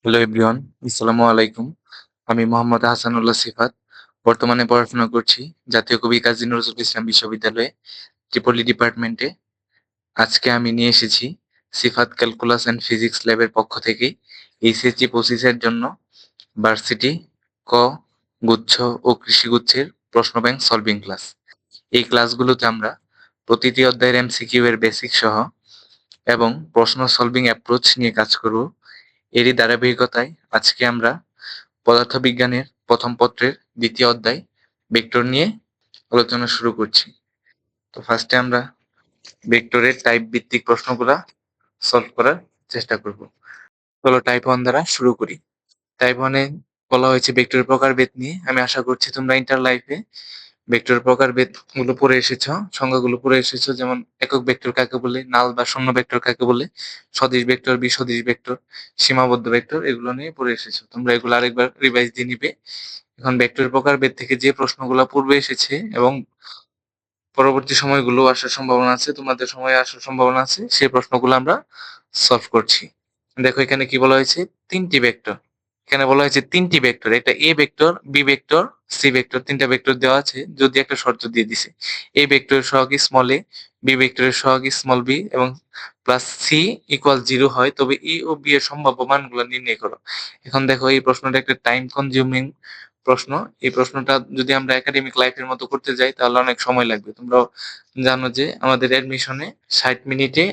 Hello everyone, আসসালামু আলাইকুম। আমি মোহাম্মদ হাসানুল্লাহ সিফাত। বর্তমানে পড়াশোনা করছি জাতীয় কবি কাজী নজরুল ইসলাম বিশ্ববিদ্যালয়ে ট্রিপলি ডিপার্টমেন্টে। আজকে আমি নিয়ে এসেছি সিফাত ক্যালকুলাস অ্যান্ড ফিজিক্স ল্যাবের পক্ষ থেকে এইচএসসি 25 এর জন্য ভার্সিটি ক গুচ্ছ ও কৃষিগুচ্ছের প্রশ্ন ব্যাংক সলভিং ক্লাস। এই ক্লাসগুলোতে আমরা প্রতিটি অধ্যায়ের এমসিকিউ এর বেসিক সহ এবং প্রশ্ন সলভিং অ্যাপ্রোচ নিয়ে কাজ করব। এরই ধারাবাহিকতায় আজকে আমরা পদার্থবিজ্ঞানের প্রথম পত্রের দ্বিতীয় অধ্যায় ভেক্টর নিয়ে আলোচনা শুরু করছি। তো ফার্স্টে আমরা ভেক্টরের টাইপ ভিত্তিক প্রশ্নগুলা সলভ করার চেষ্টা করব। চলো টাইপ 1 দ্বারা শুরু করি। টাইপ 1 এ বলা হয়েছে ভেক্টরের প্রকারভেদ নিয়ে। আমি আশা করছি তোমরা ইন্টার লাইফে ভেক্টরের প্রকারভেদ গুলো পড়ে এসেছো, সংজ্ঞাগুলো পড়ে এসেছো, যেমন একক ভেক্টর কাকে বলে, নাল বা শূন্য ভেক্টর কাকে বলে, সদিশ ভেক্টর, বিসদিশ ভেক্টর, সীমাবদ্ধ ভেক্টর, এগুলো নিয়ে পড়ে এসেছো। তোমরা এগুলো আরেকবার রিভাইজ দিয়ে নিবে। এখন ভেক্টরের প্রকারভেদ থেকে যে প্রশ্নগুলো পূর্বে এসেছে এবং পরবর্তী সময়গুলো আসার সম্ভাবনা আছে, তোমাদের সময়ে আসার সম্ভাবনা আছে, সেই প্রশ্নগুলো আমরা সলভ করছি। দেখো এখানে কি বলা হয়েছে, তিনটি ভেক্টর। এখানে বলা হয়েছে তিনটি ভেক্টর, একটা A vector, B vector, C vector, তিনটা ভেক্টর দেওয়া আছে। যদি একটা শর্ত দিয়ে দিছে, এ ভেক্টরের সহগ স্মল এ, বি ভেক্টরের সহগ স্মল বি এবং প্লাস সি ইকুয়াল 0 হয়, তবে এ ও বি এর সম্ভাব্য মানগুলো নির্ণয় করো। এখন দেখো এই প্রশ্নটা একটা টাইম কনজিউমিং প্রশ্ন। এই প্রশ্নটা যদি আমরা একাডেমিক লাইফের মতো করতে যাই তাহলে অনেক সময় লাগবে। তোমরা জানো যে আমাদের অ্যাডমিশনে 60 মিনিটে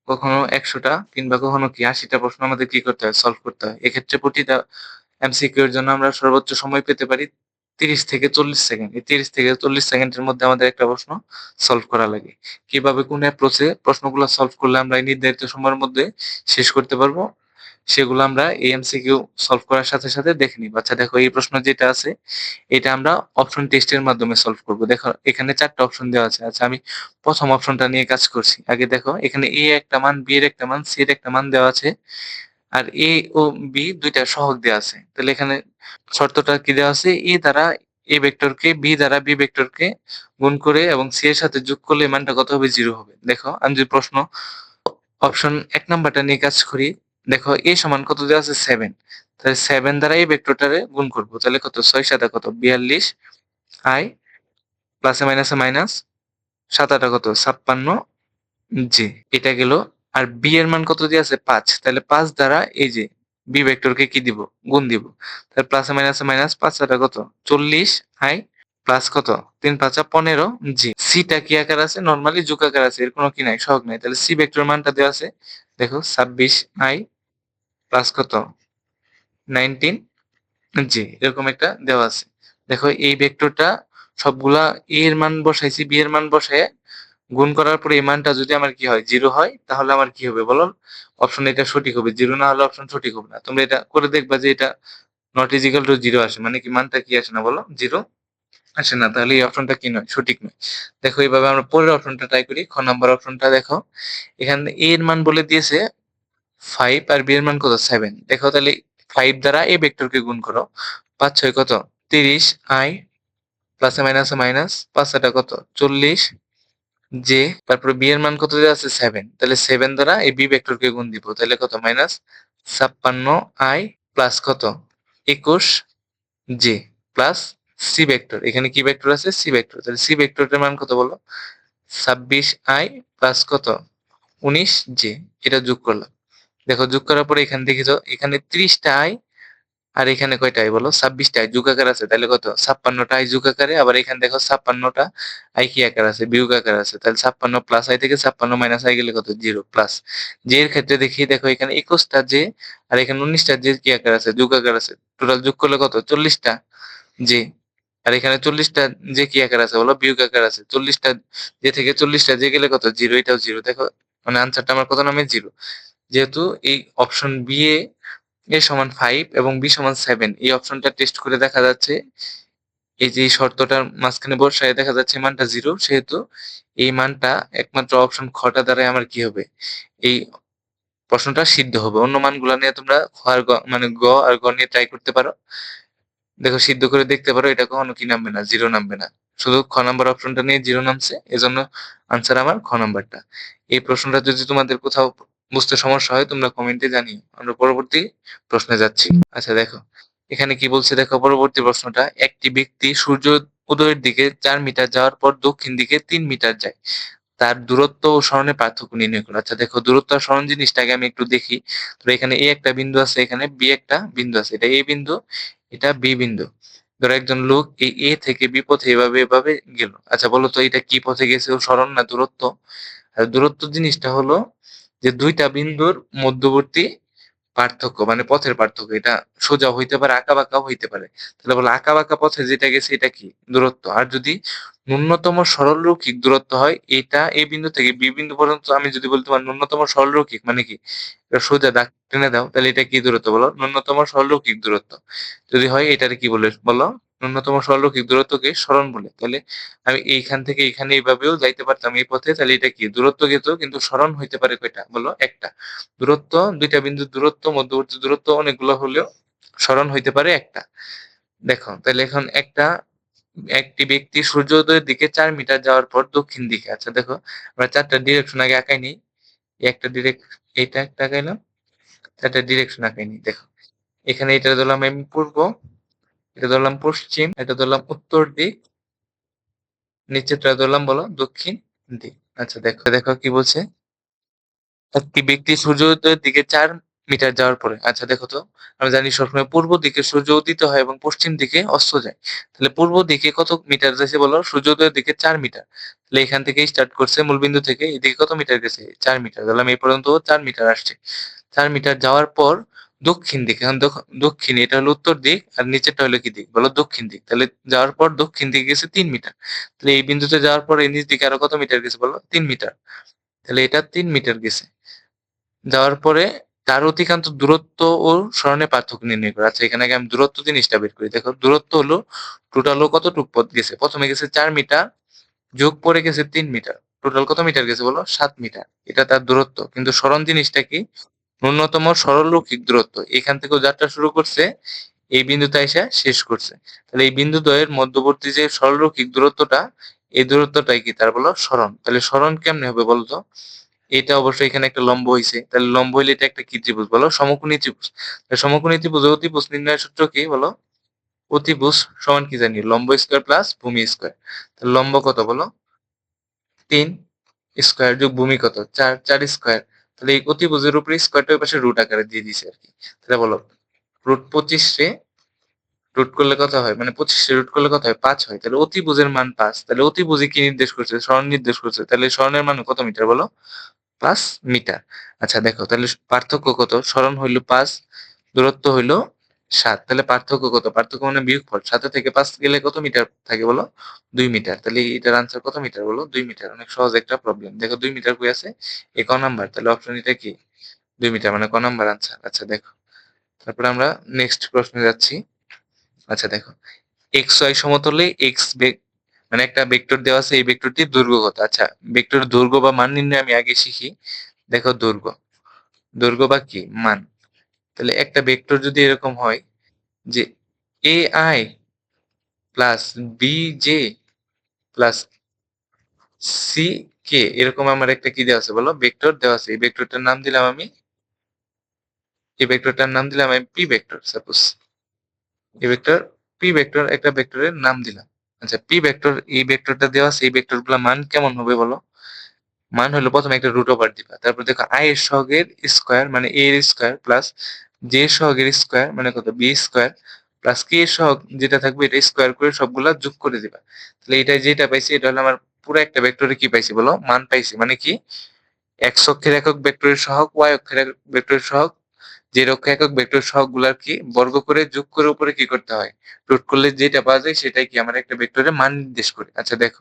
কখনো 100টা কিংবা কখনো কি 80টা প্রশ্ন আমাদের কি করতে হয়, সলভ করতে হয়। এক্ষেত্রে প্রতিটা এমসিকিউ এর জন্য আমরা সর্বোচ্চ সময় পেতে পারি 30 থেকে 40 সেকেন্ড। এই 30 থেকে 40 সেকেন্ডের মধ্যে আমাদের একটা প্রশ্ন সলভ করা লাগে। কিভাবে কোন অ্যাপ্রোচে প্রশ্নগুলো সলভ করলে আমরা এই নির্ধারিত সময়ের মধ্যে শেষ করতে পারবো, সেগুলো আমরা এই এমসিকিউ সলভ করার সাথে সাথে দেখে নিব। আচ্ছা দেখো এই প্রশ্ন যেটা আছে এটা আমরা অপশন টেস্টের মাধ্যমে সলভ করব। দেখো এখানে 4টা অপশন দেওয়া আছে। আচ্ছা আমি প্রথম অপশনটা নিয়ে কাজ করছি। আগে দেখো এখানে এ একটা মান, বি এর একটা মান, সি এর একটা মান দেওয়া আছে, আর এ ও বি দুইটা সহগ দেওয়া আছে। তাহলে এখানে শর্তটা কি দেওয়া আছে, এ দ্বারা এ ভেক্টরকে, বি দ্বারা বি ভেক্টরকে গুণ করে এবং সি এর সাথে যোগ করলে মানটা কত হবে, 0 হবে। দেখো আমি যদি প্রশ্ন অপশন 1 নাম্বারটা নিয়ে কাজ করি, দেখো এ সমান কত দেওয়া আছে, 7। তাহলে 7 দ্বারা এই ভেক্টরটারে গুণ করব, তাহলে কত, 6 7 কত, 42 আই, প্লাসে মাইনাসে মাইনাস, 7 8 কত, 56 জি। এটা গেল। আর বি এর মান কত দিয়ে আছে, 5। তাহলে 5 দ্বারা এই যে বি ভেক্টরকে কি দিব, গুণ দিব। তাহলে প্লাসে মাইনাসে মাইনাস, 5 7 কত, 40 আই, প্লাস কত, 3 5 15 জি। সিটা কি আকার আছে, নরমালি যোগ আকার আছে, এর কোনো কি নাই, সহগ নাই। তাহলে সি ভেক্টর মানটা দেওয়া আছে, দেখো 26 আই, প্লাস কত, 19 জি, এরকম একটা দেওয়া আছে। দেখো এই ভেক্টরটা সবগুলা এ এর মান বসাইছি, বি এর মান বসায় গুণ করার পরে এই মানটা যদি আমার কি হয়, 0 হয়, তাহলে আমার কি হবে বলো, অপশন এটা সঠিক হবে। 0 না হলে অপশন সঠিক হবে না। তোমরা এটা করে দেখবা যে এটা নট ইজ ইকুয়াল টু 0 আসে, মানে কি মানটা কি আসে না বলো, 0 আসে না। তাহলে এই অপশনটা কি নয়, সঠিক নয়। দেখো এইভাবে আমরা পরের অপশনটা ট্রাই করি। খ নাম্বার অপশনটা দেখো, এখানে এ এর মান বলে দিয়েছে 5 আর বি এর মান কত, 7। দেখো তাহলে 5 দ্বারা এই ভেক্টরকে গুণ করো, 5 6 কত, 30 আই, প্লাসে মাইনাসে মাইনাস, 5 এটা কত, 40 জে। তারপরে বি এর মান কত দেওয়া আছে, 7। তাহলে 7 দ্বারা এই বি ভেক্টরকে গুণ দিব, তাহলে কত, মাইনাস 56 আই, প্লাস কত, 21 জে, প্লাস সি ভেক্টর। এখানে কি ভেক্টর আছে, সি ভেক্টর। তাহলে সি ভেক্টরের মান কত বলো, 26 আই, প্লাস কত, 19 জে। এটা যোগ করলাম। দেখো যোগ করার পরে এখানে দেখি তো, এখানে 30টা আই আর এখানে কয়টা আই বলো, 26টা আই যোগ আকার আছে, তাহলে কত, 56টা আই যোগ আকারে। আবার এখানে দেখো 56টা আই কি আকার আছে, বিয়োগ আকার আছে। তাহলে 56 প্লাস আই থেকে 56 মাইনাস আই গেলে কত, 0। প্লাস জে এর ক্ষেত্রে দেখি, দেখো এখানে 21টা জে আর এখানে 19টা জে কি আকার আছে, যোগ আকার আছে। টোটাল যোগ করলে কত, 40টা জে। আর এখানে 40টা জে কি আকার আছে বলো, বিয়োগ আকার আছে। 40টা জে থেকে 40টা জে গেলে কত, 0। এটাও 0। দেখো মানে আনসারটা আমার কত নামে, 0। যেহেতু এই অপশন বি এ এ সমান 5 এবং বি সমান 7, এই অপশনটা টেস্ট করে দেখা যাচ্ছে এই যে এই শর্তটার মাঝখানে বসায় দেখা যাচ্ছে মানটা 0, সেহেতু এই মানটা একমাত্র অপশন খটা দ্বারাই আমার কি হবে, এই প্রশ্নটা সিদ্ধ হবে। অন্য মানগুলো নিয়ে তোমরা খ আর গ মানে গ আর গ নিয়ে ট্রাই করতে পারো। দেখো সিদ্ধ করে দেখতে পারো, এটা কখনো কি নামবে না, 0 নামবে না। শুধু খ নাম্বার অপশনটা নিয়ে 0 নামছে, এজন্য আনসার আমার খ নাম্বারটা। এই প্রশ্নটা যদি তোমাদের কোথাও বুঝতে সমস্যা হয় তোমরা কমেন্টে জানিও। আমরা পরবর্তী প্রশ্নে যাচ্ছি। আচ্ছা দেখো, এখানে কি বলছে দেখো পরবর্তী প্রশ্নটা, একটি ব্যক্তি সূর্য উদয়ের দিকে 4 মিটার যাওয়ার পর দক্ষিণ দিকে 3 মিটার যায়। তার দূরত্ব ও সরণের পার্থক্য নির্ণয় করো। আচ্ছা দেখো, দূরত্ব আর সরণ জিনিসটাকে আমি একটু দেখি। তো এখানে এ একটা বিন্দু আছে, এখানে বি একটা বিন্দু আছে, এটা এ বিন্দু, এটা বি বিন্দু। ধরো একজন লোক এই এ থেকে বি পথে এভাবে এভাবে গেল। আচ্ছা বলো তো এটা কি পথে গেছে, ও সরণ না দূরত্ব? আর দূরত্ব জিনিসটা হলো যে দুইটা বিন্দুর মধ্যবর্তী পার্থক্য, মানে পথের পার্থক্য। এটা সোজা হইতে পারে, আঁকা বাঁকাও হইতে পারে। তাহলে বলো আঁকা বাঁকা পথে যেটা গেছে এটা কি দূরত্ব। আর যদি ন্যূনতম সরলরৈখিক দূরত্ব হয়, এটা এই বিন্দু থেকে বি বিন্দু পর্যন্ত, আমি যদি বলতে পারি ন্যূনতম সরলরৈখিক মানে কি, এটা সোজা দাগ টেনে দাও, তাহলে এটা কি দূরত্ব বলো? ন্যূনতম সরলরৈখিক দূরত্ব। যদি হয় এটারে কি বলে বলো? ন্যূনতম সরলরৈখিক দূরত্বকে সরণ বলে। তাহলে আমি এইখান থেকে এখানে এইভাবেও যাইতে পারতাম এই পথে, তাহলে এটা কি দূরত্ব যেত, কিন্তু সরণ হইতে পারে কয়টা বলো? একটা। দূরত্ব, দুইটা বিন্দুর দূরত্ব, মধ্যবর্তী দূরত্ব অনেকগুলো হলেও সরণ হইতে পারে একটা। দেখো তাহলে এখন একটি ব্যক্তি সূর্যোদয়ের দিকে 4 মিটার যাওয়ার পর দক্ষিণ দিকে, আচ্ছা দেখো আমরা 4টা ডিরেকশন আগে আঁকাই নিই। একটা ডিরেক্ট, এইটা একটা আঁকাইলাম, 4টা ডিরেকশন আঁকাই নিই। দেখো এখানে এটা ধরলাম আমি পূর্ব, এটা ধরলাম পশ্চিম, এটা ধরলাম উত্তর দিক, নিচেরটা ধরলাম বলো দক্ষিণ দিক। আচ্ছা দেখো দেখো কি বলছে, একটি ব্যক্তি সূর্যোদয়ের দিকে 4 মিটার যাওয়ার পরে, আচ্ছা দেখো তো, আমরা জানি সবসময় পূর্ব দিকে সূর্য উদিত হয় এবং পশ্চিম দিকে অস্ত যায়। তাহলে পূর্ব দিকে কত মিটার যাচ্ছে বলো? সূর্যোদয়ের দিকে 4 মিটার। তাহলে এখান থেকে স্টার্ট করছে মূলবিন্দু থেকে, এদিকে কত মিটার গেছে? 4 মিটার। তাহলে আমি এই পর্যন্ত 4 মিটার আসছে। 4 মিটার যাওয়ার পর দক্ষিণ দিকে, এখন দক্ষিণ এটা হলো উত্তর দিক, আর নিচেরটা হলো কি দিক বলো? দক্ষিণ দিক। তাহলে যাওয়ার পর দক্ষিণ দিকে গেছে 3 মিটার। তাহলে এই বিন্দুতে যাওয়ার পর এই নিচ দিকে আরো কত মিটার গেছে বলো? 3 মিটার। তাহলে এটা 3 মিটার গেছে। যাওয়ার পরে তার অতিক্রান্ত দূরত্ব ও সরণের পার্থক্য নির্ণয় করে। আচ্ছা এখানে আগে আমি দূরত্ব জিনিসটা বের করি। দেখো দূরত্ব হলো টোটাল ও কতটুক পথ গেছে, প্রথমে গেছে 4 মিটার, যোগ পরে গেছে 3 মিটার, টোটাল কত মিটার গেছে বলো? 7 মিটার। এটা তার দূরত্ব। কিন্তু সরণ জিনিসটা কি? ন্যূনতম সরলরৈখিক দূরত্ব। এখান থেকেও যাত্রা শুরু করছে, এই বিন্দুতে এসে শেষ করছে। তাহলে এই বিন্দু দ্বয়ের মধ্যবর্তী যে সরলরৈখিক দূরত্বটা, এই দূরত্বটাই কি তার বলো সরণ। তাহলে সরণ কেমনে হবে বলতো? এটা অবশ্যই এখানে একটা লম্ব হইছে, তাহলে লম্ব হইলে এটা একটা কি ত্রিভুজ বলো? সমকোণী ত্রিভুজ। সমকোণী ত্রিভুজ, অতিভুজ নির্ণয়ের সূত্র কি বলো? অতিভুজ সমান কি জানি? লম্ব স্কয়ার প্লাস ভূমি স্কয়ার। তাহলে লম্ব কত বলো? 3 স্কয়ার যোগ ভূমি কত? 4, 4 স্কয়ার। তাহলে এই অতিভুজের উপরে স্কয়ারটা ওই পাশে রুট আকারে দিয়ে দিছে আর কি। তাহলে বলো রুট 25 রে রুট করলে কত হয়? মানে 25 রে রুট করলে কত হয়? 5 হয়। তাহলে অতিভুজের মান 5। তাহলে অতিভুজে কি নির্দেশ করছে? সরণ নির্দেশ করছে। তাহলে সরণের মান কত মিটার বলো? 5 মিটার। আচ্ছা দেখো তাহলে পার্থক্য কত? সরণ হইল 5, দূরত্ব হইল 7। তাহলে পার্থক্য কত? পার্থক্য মানে বিয়োগফল। 7 থেকে 5 গেলে কত মিটার থাকে বলো? 2 মিটার। তাহলে এটার আনসার কত মিটার বলো? 2 মিটার। অনেক সহজ একটা প্রবলেম। দেখো 2 মিটার কই আছে? এ ক নাম্বার। তাহলে অপশন এটা কি? 2 মিটার, মানে ক নাম্বার আনসার। আচ্ছা দেখো, তারপরে আমরা নেক্সট প্রশ্নে যাচ্ছি। আচ্ছা দেখো, এক্স ওয়াই সমতলে এক্স মানে একটা ভেক্টর দেওয়া আছে, এই ভেক্টরটির দৈর্ঘ্য কত? আচ্ছা ভেক্টরের দৈর্ঘ্য বা মান নির্ণয় আমি আগে শিখি। দেখো দৈর্ঘ্য, দৈর্ঘ্য বা কি মান। তাহলে একটা ভেক্টর যদি এরকম হয় যে A I plus B J plus C K, এরকম আমার একটা কি দেওয়া আছে বলো? ভেক্টর দেওয়া আছে। এই ভেক্টরটার নাম দিলাম আমি, এই ভেক্টরটার নাম দিলাম আমি পি ভেক্টর। সাপোজ এই ভেক্টর পি ভেক্টর, একটা ভেক্টরের নাম দিলাম। আচ্ছা পি ভেক্টর, এই ভেক্টরটা দেওয়া আছে, এই ভেক্টর গুলা মান কেমন হবে বলো? মান হলো প্রথমে একটা রুট ওভার দিবা, তারপর দেখো আই এর সহগের স্কয়ার মানে এ এর স্কয়ার প্লাস জে এর সহগের স্কয়ার মানে কত? বি স্কয়ার প্লাস কে এর সহগ যেটা থাকবে এটা স্কয়ার করে সবগুলা যোগ করে দিবা। তাহলে এটা যেটা পাইছি এটা হলো আমার পুরো একটা ভেক্টরে কি পাইছি বলো? মান পাইছি। মানে কি, এক্স অক্ষের একক ভেক্টরের সহগ, ওয়াই অক্ষের একক ভেক্টরের সহগ, জেড অক্ষের একক ভেক্টরের সহগ গুলার কি বর্গ করে যোগ করে উপরে কি করতে হয়? রুট করলে যেটা পাওয়া যায় সেটাই কি আমার একটা ভেক্টরের মান নির্দেশ করে। আচ্ছা দেখো,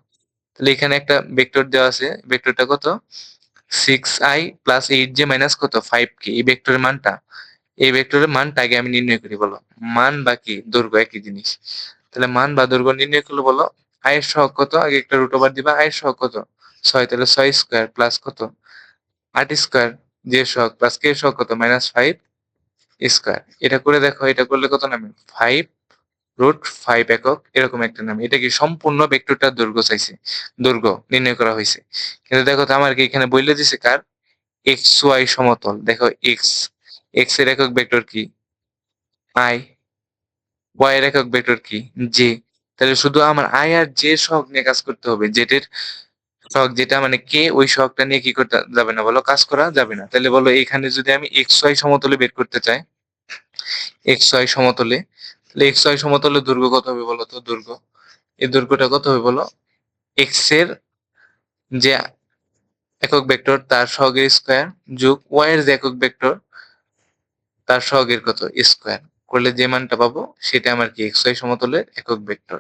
তাহলে এখানে একটা ভেক্টর দেওয়া আছে, ভেক্টরটা কত? 6i প্লাস 8j মাইনাস কত? 5k। এই ভেক্টরের মানটা, এই ভেক্টরের মানটা আগে আমি নির্ণয় করি বলো। মান বা কি দৈর্ঘ্য একই জিনিস। তাহলে মান বা দৈর্ঘ্য নির্ণয় করলে বলো আই এর সহগ কত? আগে একটা রুট ওভার দিবা। আই এর সহগ কত? 6, তাহলে 6 স্কয়ার প্লাস কত? 8 স্কয়ার, জে এর সহগ প্লাস কে এর সহগ কত? Minus 5 square. এটা করে দেখো, এটা করলে কত নামে? 5 রুট 5 একক, এরকম একটা নাম। এটা কি সম্পূর্ণ ভেক্টরটার দৈর্ঘ্য চাইছে, দৈর্ঘ্য নির্ণয় করা হয়েছে। কিন্তু দেখো তো আমার কি এখানে বইলে দিছে কার? এক্স ওয়াই সমতল, দেখো এক্স, এক্স এর একক ভেক্টর কি আই, ওয়াই এর একক ভেক্টর কি জে। তাহলে শুধু আমার আই আর জে সহগ নিয়ে কাজ করতে হবে, জেড এর সহগ যেটা মানে কে, ওই সহগটা নিয়ে কি করতে যাবে না বলো, কাজ করা যাবে না। তাহলে বলো এখানে যদি আমি এক্স ওয়াই সমতলে বের করতে চাই, এক্স ওয়াই সমতলে, তাহলে এক্স ওয়াই সমতলে দৈর্ঘ্য কত হবে বলো তো, দৈর্ঘ্য, এই দৈর্ঘ্যটা কত হবে বলো, এক্স এর যে একক ভেক্টর তার সহগের স্কয়ার যোগ ওয়াই এর যে একক ভেক্টর তার সহগের কত স্কয়ার করলে যে মানটা পাবো সেটা আমার কি এক্স ওয়াই সমতলের একক ভেক্টর।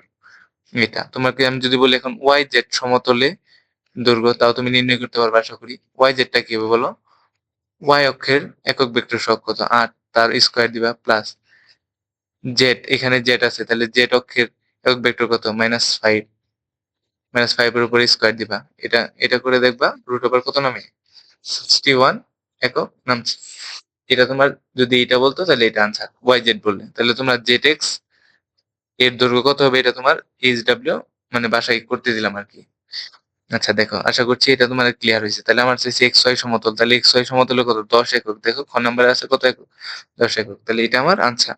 এটা তোমাকে আমি যদি বলি এখন ওয়াই জেড সমতলে দৈর্ঘ্য, তাও তুমি নির্ণয় করতে পারবে আশা করি। ওয়াই জেডটা কি হবে বলো, ওয়াই অক্ষের একক ভেক্টর সহগ কত 8, তার স্কয়ার দিবা প্লাস জেড, এখানে জেড আছে তাহলে জেড অক্ষের একক ভেক্টর কত -5, -5 এর উপরে স্কয়ার দিবা। এটা এটা করে দেখবা রুট ওভার কত নামে 61 একক নামছে। এটা তোমার যদি এটা বলতো তাহলে এটা আনসার, ওয়াই জেড বললে তাহলে তোমরা জেড এক্স এর দৈর্ঘ্য কত হবে এটা তোমার এইচ ডাব্লিউ মানে বাসায় করতে দিলাম আর কি। আচ্ছা দেখো, আশা করছি এটা তোমার ক্লিয়ার হয়েছে। তাহলে আমার চাইছে এক্স ওয়াই সমতল, তাহলে এক্স ওয়াই সমতলে কত 10 একক, দেখো খ নাম্বারে আছে কত একক 10 একক, তাহলে এটা আমার আনসার।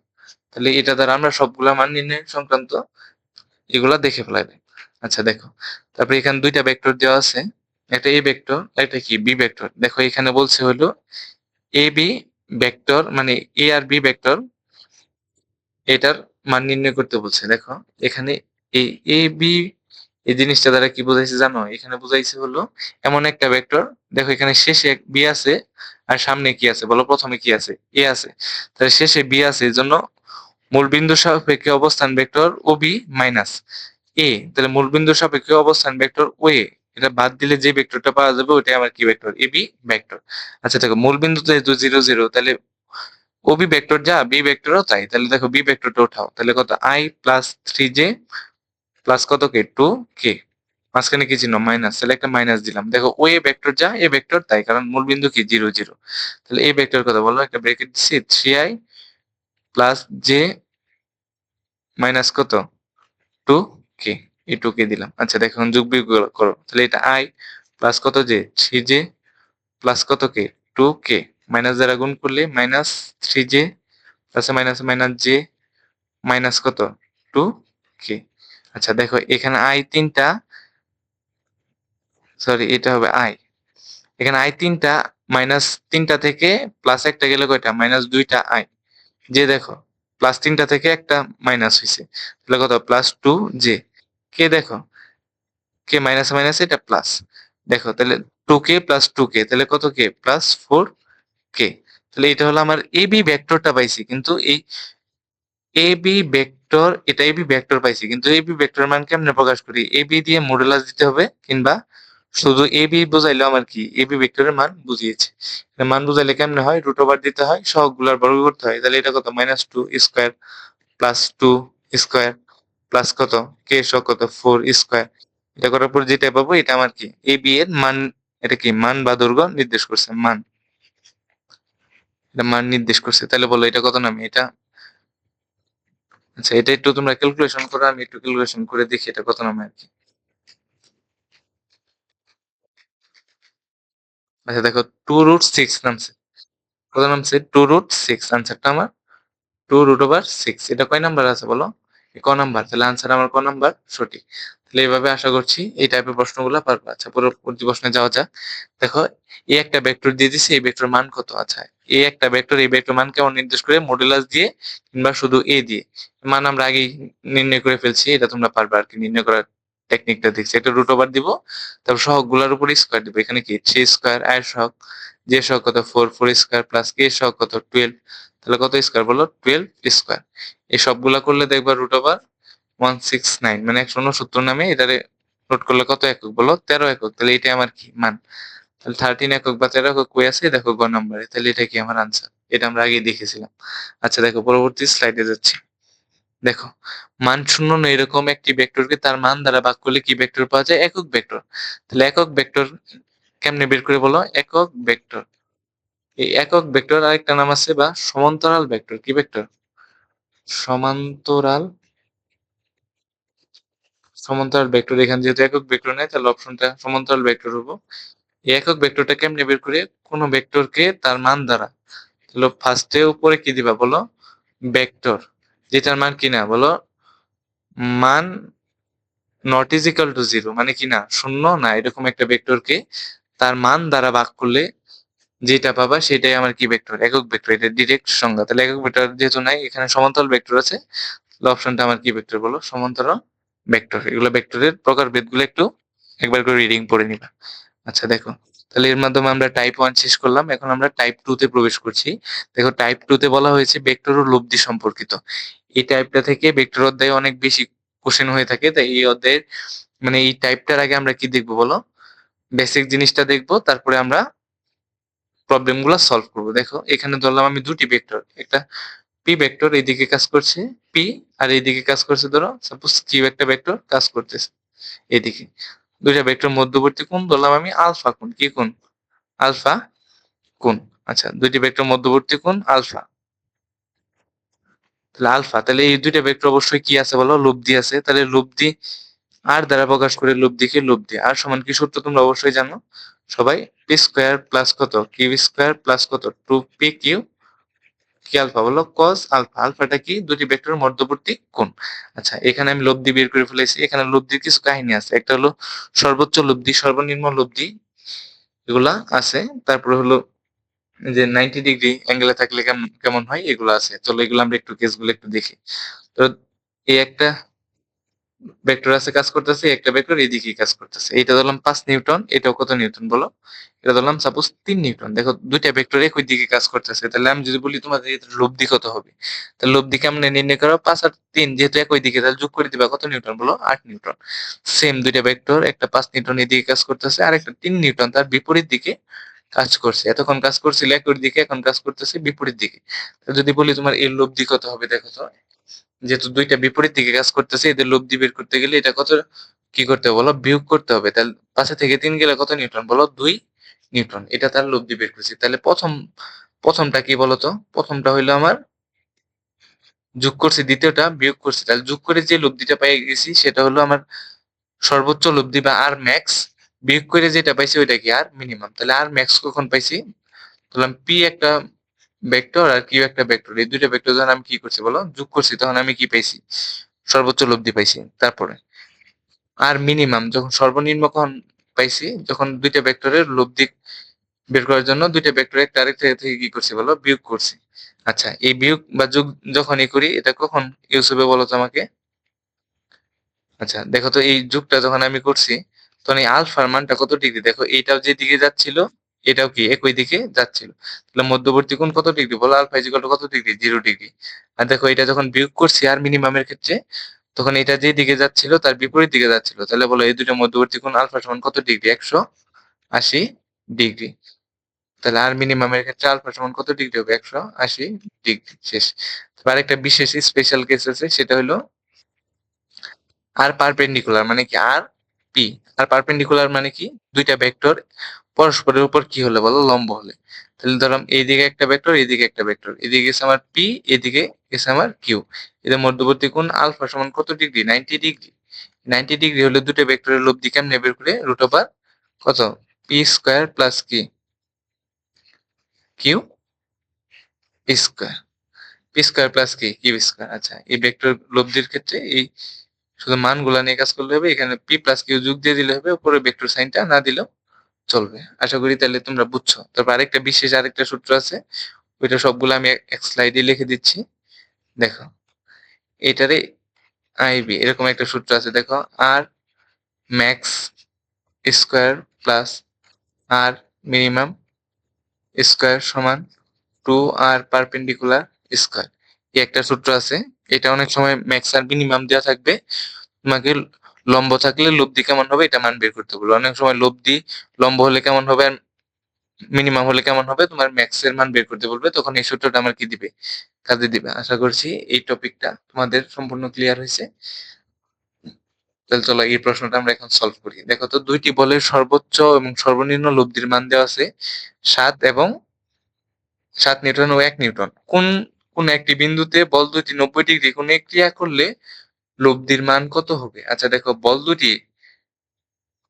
তাহলে এটা দ্বারা আমরা সবগুলা মান নির্ণয় সংক্রান্ত এগুলা দেখে ফেলাবে। আচ্ছা দেখো, তারপরে এখানে দুইটা ভেক্টর দেওয়া আছে, একটা এ ভেক্টর একটা কি বি ভেক্টর। দেখো এখানে বলছে হলো এ বি ভেক্টর মানে এ আর বি ভেক্টর এটার মান নির্ণয় করতে বলছে। দেখো এখানে এই এ বি এই জিনিসটা দ্বারা কি বোঝাইছে জানো, এখানে বুঝাইছে হলো এমন একটা ভেক্টর, দেখো এখানে শেষে বি আছে আর সামনে কি আছে বলো, প্রথমে কি আছে এ আছে, তাহলে শেষে বি আছে, এই জন্য মূল বিন্দু সাপেক্ষে অবস্থান ভেক্টর ও বি মাইনাস এ, তাহলে মূল বিন্দু সাপেক্ষে অবস্থান ভেক্টর ও এ, এটা বাদ দিলে যে ভেক্টরটা পাওয়া যাবে ওইটাই আমার কি ভেক্টর এ বি ভেক্টর। আচ্ছা দেখো মূল বিন্দু যেহেতু 0 0, তাহলে ও বি ভেক্টর যা বি ভেক্টরও তাই, তাহলে দেখো বি ভেক্টরটা উঠাও, তাহলে কত আই প্লাস 3 জে প্লাস কত কে 2 কে, মাঝখানে কি চিহ্ন মাইনাস, তাহলে একটা মাইনাস দিলাম। দেখো ও এ ভেক্টর যা এ ভেক্টর তাই, কারণ মূল বিন্দু কি 0 0, তাহলে এ ভেক্টর কথা বলো একটা ব্রেকেট দিচ্ছি 3i প্লাস জে মাইনাস কত 2 কে, এই 2 কে দিলাম। আচ্ছা দেখো এখন যোগ বিয়োগ করো, তাহলে এটা আই প্লাস কত জে 3 জে প্লাস কত কে 2 কে, মাইনাস দ্বারা গুণ করলে -3 J plus minus minus J minus কত 2 কে। আচ্ছা দেখো এখানে আই তিনটা, সরি এটা হবে আই, এখানে আই তিনটা, মাইনাস তিনটা থেকে প্লাস একটা গেলে কয়টা -2টা আই, যে দেখো প্লাস তিনটা থেকে একটা মাইনাস হয়েছে, তাহলে কত +2 জে, কে দেখো কে মাইনাস মাইনাস এটা প্লাস, দেখো তাহলে 2 কে প্লাস 2 কে তাহলে কত কে +4 কে। তাহলে এটা হলো আমার এ বি ভেক্টরটা পাইছি, কিন্তু এই এ বি ভেক্টর, এটা এ বি ভেক্টর পাইছি, কিন্তু এ বি ভেক্টর মান কেমনে প্রকাশ করি, এ বি দিয়ে মডুলাস দিতে হবে, কিংবা শুধু এ বি বোঝাইলে আমার কি এ বি ভেক্টরের মান বুঝিয়েছে। মান বুঝাইলে কেমনে হয়, রুট ওভার দিতে হয়, সহগগুলার বর্গ করতে হয়, তাহলে এটা কত -2 স্কয়ার প্লাস 2 স্কয়ার প্লাস কত কে সহ কত 4 স্কয়ার, এটা করার পর যেটা পাবো এটা আমার কি এ বি এর মান, এটা কি মান বা দৈর্ঘ্য নির্দেশ করছে, মান, এটা মান নির্দেশ করছে। তাহলে বলো এটা কত নামে এটা, আচ্ছা এটা একটু তোমরা ক্যালকুলেশন করো, আমি একটু ক্যালকুলেশন করে দেখি এটা কত নামে আর কি। আচ্ছা দেখো 2√6 নামছে, কত নামছে 2√6, আনসারটা আমার 2√6। এটা কয় নাম্বার আছে বলো, ক নাম্বার, তাহলে আনসার আমার ক নাম্বার সঠিক। তাহলে এইভাবে আশা করছি এই টাইপের প্রশ্নগুলো পারবো। আচ্ছা পরবর্তী প্রশ্নে যাওয়া যাক। দেখো এ একটা ভেক্টর দিয়ে দিছে, এই ভেক্টর মান কত, আচ্ছা এ একটা ভেক্টর, এই ভেক্টর মান কেমন নির্দেশ করে, মডুলাস দিয়ে কিংবা শুধু এ দিয়ে, মান আমরা আগেই নির্ণয় করে ফেলছি, এটা তোমরা পারবে আর কি নির্ণয় করার টেকনিকটা দেখছি। একটা রুট ওভার দিব, তারপর সহগ গুলার উপর স্কোয়ার দিব, এখানে কি 3 স্কোয়ার আয়ের সহগ, যে সহগ কত 4 স্কোয়ার প্লাস কে সহগ কত 12, তাহলে কত স্কোয়ার বলো 12 স্কোয়ার। এই সবগুলা করলে দেখবা রুট ওভার 169 মানে 169 নামে, এটারে নোট করলে কত একক বলো 13 একক, তাহলে এটাই আমার কি মান। তাহলে 13 একক বা 13 একক কই আছে দেখো গ নম্বরে, তাহলে এটা কি আমার আনসার, এটা আমরা আগে দেখেছিলাম। আচ্ছা দেখো পরবর্তী স্লাইডে যাচ্ছি। দেখো মান শূন্য নয় এরকম একটি ভেক্টরকে তার মান দ্বারা ভাগ করলে কি ভেক্টর পাওয়া যায়, একক ভেক্টর। তাহলে একক ভেক্টর কেমনে বের করে বলো, একক ভেক্টর, এই একক ভেক্টর আরেকটা নাম আছে বা সমান্তরাল ভেক্টর, কি ভেক্টর সমান্তরাল, সমান্তরাল ভেক্টর, এখানে যেহেতু একক ভেক্টর নেই তাহলে অপশনটা সমান্তরাল ভেক্টর হবো। এই একক ভেক্টরটা কেমনে বের করে? কোন ভেক্টরকে তার মান দ্বারা, তাহলে ফার্স্টে উপরে কি দিবা বলো? ভেক্টর, যেটার মান কি না বলো? মান not is equal to zero, মানে কি না শূন্য না, এরকম একটা ভেক্টরকে তার মান দ্বারা ভাগ করলে যেটা পাবা সেটাই আমার কি ভেক্টর? একক ভেক্টর। এটা ডিরেক্ট সংজ্ঞা। তাহলে একক ভেক্টর যেহেতু নাই, এখানে সমান্তরাল ভেক্টর আছে, তাহলে অপশনটা আমার কি ভেক্টর বলো? সমান্তরাল ভেক্টর। এগুলো ভেক্টরের প্রকারভেদগুলো একটু একবার করে রিডিং পড়ে নিবা। আচ্ছা দেখো, তাহলে এর মাধ্যমে আমরা টাইপ 1 শেষ করলাম। এখন আমরা টাইপ 2 তে প্রবেশ করছি। দেখো টাইপ 2 তে বলা হয়েছে ভেক্টর ও লব্ধি সম্পর্কিত। এই টাইপটা থেকে ভেক্টর অধ্যায়ে অনেক বেশি কোশ্চেন হয়ে থাকে, তাই এই অধ্যায়ের মানে এই টাইপটার আগে আমরা কি দেখবো বলো? বেসিক জিনিসটা দেখবো, তারপরে আমরা প্রবলেম গুলা সলভ করবো। দেখো এখানে ধরলাম আমি দুটি ভেক্টর, একটা পি ভেক্টর এইদিকে কাজ করছে পি, আর এইদিকে কাজ করছে ধরো সাপোজ কিউ একটা ভেক্টর কাজ করতেছে এইদিকে। দুইটা ভেক্টর মধ্যবর্তী কোণ ধরলাম আমি আলফা কোণ। কি কোণ? আলফা কোণ। আচ্ছা, দুইটি ভেক্টর মধ্যবর্তী কোণ আলফা, তাহলে আলফা, তাহলে এই দুইটা ভেক্টর অবশ্যই কি আছে বলো? লব্ধি আছে। তাহলে লব্ধি আর দ্বারা প্রকাশ করে লব্ধিকে লব্ধি আর সমান কি সূত্র তোমরা অবশ্যই জানো সবাই? পি স্কোয়ার প্লাস কত? কিউ স্কোয়ার প্লাস কত? টু পি কিউ কি আলফা বলো? Cos alpha. আলফাটা কি? দুটি ভেক্টরের মধ্যবর্তী কোণ। আচ্ছা, এখানে আমি লব্ধি বের করে ফেলেছি। এখানে লব্ধির কিছু কাহিনী আছে। একটা হলো সর্বোচ্চ লব্ধি, সর্বনিম্ন লব্ধি, এগুলা আছে। তারপরে হলো যে 90 ডিগ্রি অ্যাঙ্গেলে থাকলে কেমন কেমন হয়, এগুলো আছে। চলো এগুলো আমরা একটু কেসগুলো একটু দেখি। তো এই একটা ভেক্টর আছে কাজ করতেছে, একটা ভেক্টর এদিকে কাজ করতেছে। এটা ধরলাম 5 নিউটন, এটাও কত নিউটন বলো? এটা ধরলাম সাপোজ 3 নিউটন। দেখো দুইটা ভেক্টর একই দিকে কাজ করতেছে, তাহলে আমি যদি বলি তোমাদের এটার লব্ধি কত হবে, তাহলে লব্ধি কেমনে নির্ণয় করো? 5 আর 3 যেহেতু একই দিকে, তাহলে যোগ করে দিবা কত নিউটন বলো? 8 নিউটন। সেম দুইটা ভেক্টর, একটা 5 নিউটন এদিকে কাজ করতেছে আর একটা 3 নিউটন তার বিপরীত দিকে কাজ করছে। এতক্ষণ কাজ করছিল একই দিকে, এখন কাজ করতেছে বিপরীত দিকে। যদি বলি তোমার এর লব্ধি কত হবে, দেখো তো, যেহেতু দুইটা বিপরীত দিকে কাজ করতেছে, এদের লব্ধি বের করতে গেলে এটা কত কি করতে হবে বলো? বিয়োগ করতে হবে। তাহলে 5 থেকে 3 গেলে কত নিউটন বলো? 2 নিউটন। এটা তার লব্ধি বের করছি। তাহলে প্রথমটা কি বলতো? প্রথমটা হইলো আমার যোগ করছি, দ্বিতীয়টা বিয়োগ করছি। তাহলে যোগ করে যে লব্ধিটা পেয়ে গেছি সেটা হলো আমার সর্বোচ্চ লব্ধি বা আর ম্যাক্স, বিয়োগ করে যেটা পাইছি ওইটা কি? আর মিনিমাম। তাহলে আর ম্যাক্স কখন পাইছি? ধরলাম পি একটা ভেক্টর আর কিউ একটা ভেক্টর, এই দুইটা ভেক্টর যখন আমি কি করছি বলো? যোগ করছি, তখন আমি কি পাইছি? সর্বোচ্চ লব্ধি পাইছি। তারপরে আর মিনিমাম যখন সর্বনিম্ন কখন পাইছি? যখন দুইটা ভেক্টরের লব্ধি বের করার জন্য দুইটা ভেক্টর একটা আরেকটা থেকে কি করছি বলো? বিয়োগ করছি। আচ্ছা, এই বিয়োগ বা যোগ যখনই করি এটা কখন ইউজ হবে বলো তো আমাকে? আচ্ছা দেখো তো, এই যোগটা যখন আমি করছি তখন এই আলফার মানটা কত ডিগ্রি? দেখো এইটাও যে দিকে যাচ্ছিল এটাও কি একই দিকে যাচ্ছিল। তাহলে মধ্যবর্তী কোণ কত ডিগ্রি বলো? আলফা ইজ ইকুয়াল টু কত ডিগ্রি? 0 ডিগ্রি। আর দেখো এটা যখন বিয়োগ করছি আর মিনিমামের ক্ষেত্রে, তখন এটা যে দিকে যাচ্ছিল তার বিপরীত দিকে যাচ্ছিল। তাহলে বলো এই দুটো মধ্যবর্তী কোণ আলফা সমান কত ডিগ্রি? 180 ডিগ্রি। তাহলে আর মিনিমামের ক্ষেত্রে আলফা সমান কত ডিগ্রি হবে? 180 ডিগ্রি। শেষ। এবার একটা বিশেষ স্পেশাল কেস আছে, সেটা হলো আর পারপেন্ডিকুলার মানে কি? আর পি। আর পারপেন্ডিকুলার মানে কি? দুইটা ভেক্টর পরস্পরের উপর কি হলে বলো? লম্ব হলে। তাহলে ধরলাম এইদিকে একটা ভেক্টর, এইদিকে একটা ভেক্টর, এদিকে গেছে আমার পি, এদিকে গেছে আমার কিউ। এদের মধ্যবর্তী কোণ আলফা সমান কত ডিগ্রি? 90 ডিগ্রি। 90 ডিগ্রি হলে দুটো ভেক্টরের লব্ধি কেমনে বের করে? রুট ওভার কত? পি স্কোয়ার প্লাস কি Q square. P square plus কি কিউ স্কোয়ার। আচ্ছা, এই ভেক্টর লব্ধির ক্ষেত্রে এই শুধু মানগুলা নিয়ে কাজ করলে হবে। এখানে পি প্লাস কিউ যোগ দিয়ে দিলে হবে, উপরে ভেক্টর সাইনটা না দিলেও চলবে। আশা করি তাহলে তোমরা বুঝছো। তারপর আরেকটা বিশেষ আরেকটা সূত্র আছে, ওইটা সবগুলো আমি এক স্লাইডে লিখে দিচ্ছি। দেখো এটারে আইবি এরকম একটা সূত্র আছে। দেখো আর ম্যাক্স স্কোয়ার প্লাস আর মিনিমাম স্কোয়ার সমান 2 আর পারপেন্ডিকুলার স্কোয়ার। এই একটা সূত্র আছে। এটা অনেক সময় ম্যাক্স আর মিনিমাম দেওয়া থাকবে, তোমাকে লম্ব থাকলে লব্ধি কেমন হবে এটা মান বের করতে বলবো। অনেক সময় লব্ধি লম্ব হলে কেমন হবে আর মিনিমাম হলে কেমন হবে তোমার ম্যাক্স এর মান বের করতে বলবে, তখন এই সূত্রটা আমার কি দিবে? কাজে দিবে। আশা করছি এই টপিকটা তোমাদের সম্পূর্ণ ক্লিয়ার হয়েছে। তাহলে চলো এই প্রশ্নটা আমরা এখন সলভ করি। দেখো তো, দুইটি বলের সর্বোচ্চ এবং সর্বনিম্ন লব্ধির মান দেওয়া আছে 7 নিউটন ও 1 নিউটন। কোন কোন একটি বিন্দুতে বল দুটি 90 ডিগ্রি কোণে ক্রিয়া করলে লব্ধির মান কত হবে? আচ্ছা দেখো, বল দুটি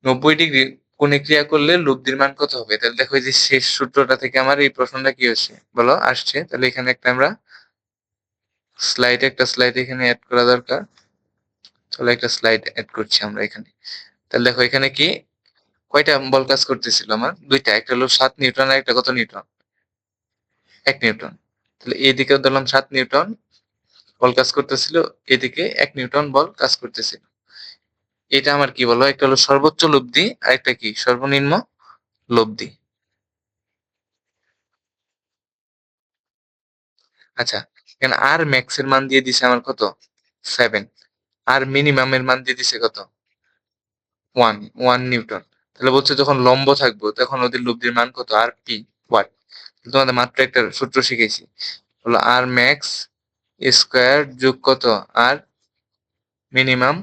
90 ডিগ্রি কোনে ক্রিয়া করলে লব্ধির মান কত হবে? তাহলে দেখো এই যে শেষ সূত্রটা থেকে আমার এই প্রশ্নটা কি হচ্ছে বলো আসছে। তাহলে এখানে একটা আমরা একটা স্লাইড এখানে অ্যাড করা দরকার। চলো একটা স্লাইড অ্যাড করছি আমরা এখানে। তাহলে দেখো এখানে কি কয়টা বল কাজ করতেছিল আমার? দুইটা। একটা হলো 7 নিউটন আর একটা কত নিউটন? 1 নিউটন। তাহলে এইদিকে ধরলাম 7 নিউটন বল কাজ করতেছিল, এদিকে 1 নিউটন বল কাজ করতেছিল। এটা আমার কি বলো? একটা হলো সর্বোচ্চ লব্ধি আর একটা কি সর্বনিম্ন লব্ধি। আচ্ছা, এখানে আর ম্যাক্স এর মান দিয়ে দিছে আমার কত? 7। আর মিনিমাম এর মান দিয়ে দিছে কত? 1 নিউটন। তাহলে বলছে যখন লম্ব থাকবো তখন ওদের লব্ধির মান কত? আর পি ওয়াট। তোমাদের মাত্র একটা সূত্র শিখেছি, হলো আর ম্যাক্স স্কয়ার যোগ কত? আর মিনিমাম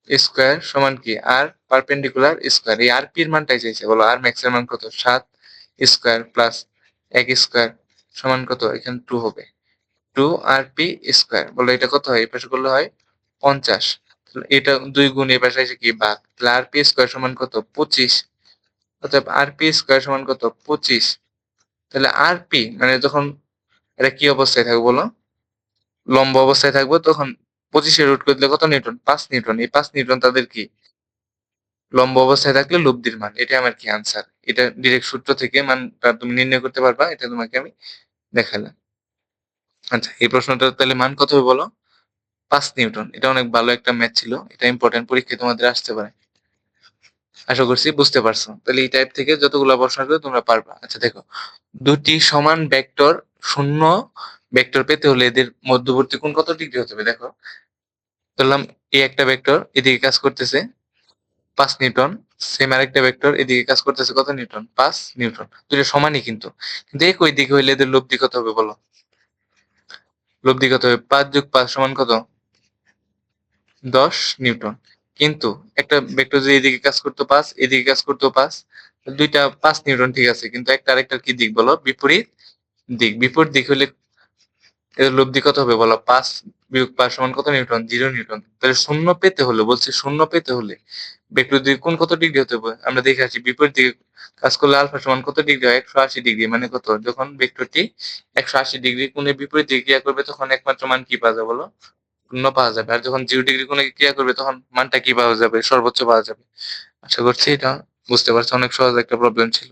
স্কয়ার সমান কি? আর পারপেন্ডিকুলার স্কয়ার। এই আর পি এর মানটাই চাইছে। বলো আর ম্যাক্স এর মান কত? 7 স্কয়ার প্লাস 1 স্কয়ার সমান কত? এখানে 2 হবে। 2 আর পি স্কয়ার। বলো এটা কত হয়? এই পাশে করলে হয় 50। এটা 2 গুণ এই পাশে এসে কি ভাগ। তাহলে আর পি স্কয়ার সমান কত? 25। অতএব আর পি স্কয়ার সমান কত? 25। তাহলে আর পি মানে যখন এটা কি অবস্থায় থাকবে বলো? লম্ব অবস্থায় থাকবো তখন 25 রুট করে দিলে কত নিউটন? 5 নিউটন। এই 5 নিউটন তাদের কি লম্ব অবস্থায় থাকলে লব্ধির মান। এটা আমার কি আনসার। এটা ডিরেক্ট সূত্র থেকে মানটা তুমি নির্ণয় করতে পারবা। এটা তোমাকে আমি দেখালাম। আচ্ছা, এই প্রশ্নটা তাহলে মান কত হবে বলো? 5 নিউটন। এটা অনেক ভালো একটা ম্যাথ ছিল। এটা ইম্পর্টেন্ট, পরীক্ষায় তোমাদের আসতে পারে। আশা করছি বুঝতে পারছো। তাহলে এই টাইপ থেকে যতগুলো প্রশ্ন আসবে তোমরা পারবা। আচ্ছা দেখো, দুটি সমান ভেক্টর শূন্য ভেক্টর পেতে হলে এদের মধ্যবর্তী কোণ কত ডিগ্রি হতে হবে? দেখো, ধরলাম এই একটা ভেক্টর এদিকে কাজ করতেছে 5 নিউটন, সেম আরেকটা ভেক্টর এদিকে কাজ করতেছে কত নিউটন? 5 নিউটন। দুটো সমানই কিন্তু, কিন্তু একই দিকে হইলে এদের লব্ধি কত হবে বলো? লব্ধি কত হবে? 5 যোগ 5 সমান কত? 10 নিউটন। কিন্তু একটা ভেক্টর যদি এদিকে কাজ করতো 5, এদিকে কাজ করতো 5, দুইটা 5 নিউটন ঠিক আছে, কিন্তু একটা আরেকটার কি দিক বলো? বিপরীত দিক। বিপরীত দিক হলে এর লব্ধি কত হবে বলো? 5 বিয়োগ 5 সমান কত নিউটন? 0 নিউটন। তাহলে শূন্য পেতে হলে, বলছি শূন্য পেতে হলে ভেক্টর দিক কোণ কত ডিগ্রি হতে হবে? আমরা দেখে আসি বিপরীত দিকে কাজ করলে আলফা সমান কত ডিগ্রি হয়? 180 ডিগ্রি। মানে কত? যখন ভেক্টরটি 180 ডিগ্রি কোণের বিপরীত দিকে ক্রিয়া করবে তখন একমাত্র মান কি পাওয়া যাবে বলো? শূন্য পাওয়া যাবে। আর যখন 0 ডিগ্রি কোণে ক্রিয়া করবে তখন মানটা কি পাওয়া যাবে? সর্বোচ্চ পাওয়া যাবে। আশা করছি এটা বুঝতে পারছো। অনেক সহজ একটা প্রবলেম ছিল।